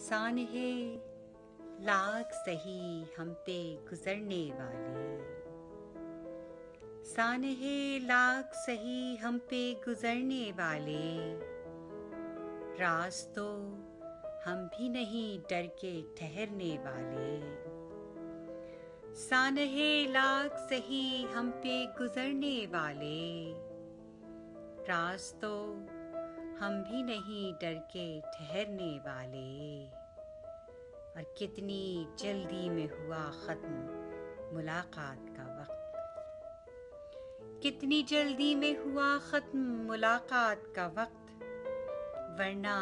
सानहे लाख सही हम पे गुजरने वाले, सानहे लाख सही हम पे गुजरने वाले, राज तो हम भी नहीं डर के ठहरने वाले। सानहे लाख सही हम पे गुजरने वाले, राज तो हम भी नहीं डर के ठहरने वाले। और कितनी जल्दी में हुआ खत्म मुलाकात का वक्त, कितनी जल्दी में हुआ खत्म मुलाकात का वक्त, वरना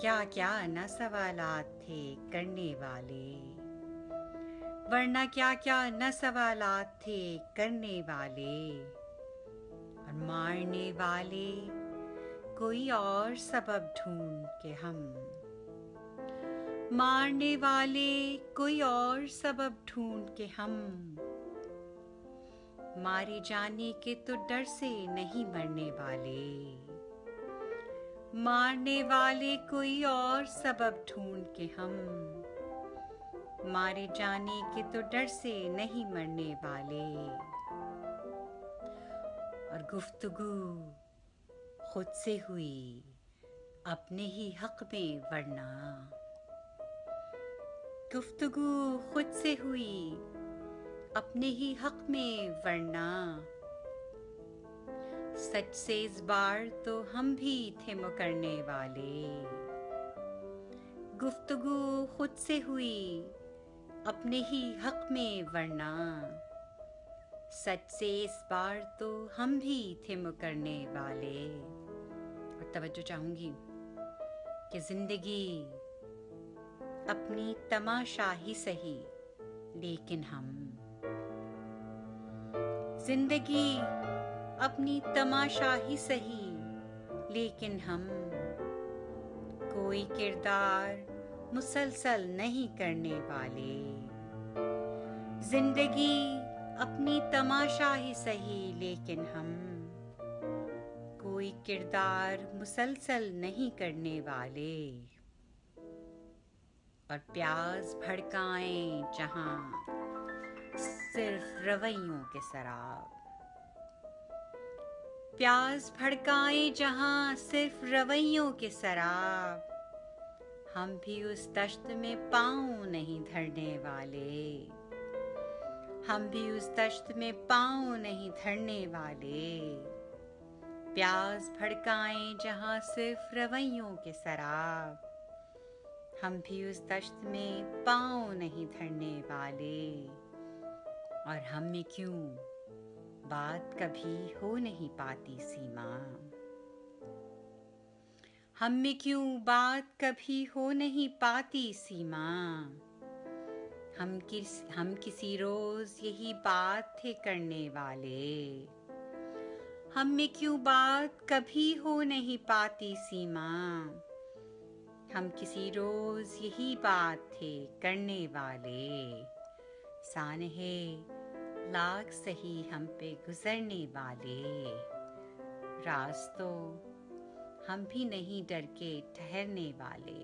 क्या क्या न सवालात थे करने वाले, वरना क्या क्या न सवालात थे करने वाले। और मारने वाले कोई और सबब ढूंढ के हम, मारने वाले कोई और सबब ढूंढ के हम, मारे जाने के तो डर से नहीं मरने वाले। मारने वाले कोई और सबब ढूंढ के हम, मारे जाने के तो डर से नहीं मरने वाले। और गुफ्तगू खुद से हुई अपने ही हक में, वरना गुफ्तगू खुद से हुई अपने ही हक में, वरना सच से इस बार तो हम भी थे मुकरने वाले। गुफ्तगू खुद से हुई अपने ही हक में, वरना सच से इस बार तो हम भी थे मुकरने वाले। और तवज्जो चाहूंगी कि जिंदगी अपनी तमाशा ही सही, लेकिन हम, जिंदगी अपनी तमाशा ही सही, लेकिन हम कोई किरदार मुसलसल नहीं करने वाले। जिंदगी अपनी तमाशा ही सही, लेकिन हम कोई किरदार मुसलसल नहीं करने वाले। और प्यास भड़काएं जहां सिर्फ रवैयों के शराब, प्यास भड़काएं जहां सिर्फ रवैयों के शराब, हम भी उस दश्त में पाँव नहीं धरने वाले। हम भी उस दश्त में पाँव नहीं धरने वाले। प्यास भड़काएं जहां सिर्फ रवैयों के शराब, हम भी उस दश्त में पाँव नहीं धरने वाले। और हम में क्यों बात कभी हो नहीं पाती सीमा, हम में क्यों बात कभी हो नहीं पाती सीमा। हम किसी रोज यही बात थे करने वाले। हम में क्यों बात कभी हो नहीं पाती सीमा, हम किसी रोज यही बात थे करने वाले। सानहे लाख सही हम पे गुजरने वाले, राज तो हम भी नहीं डर के ठहरने वाले।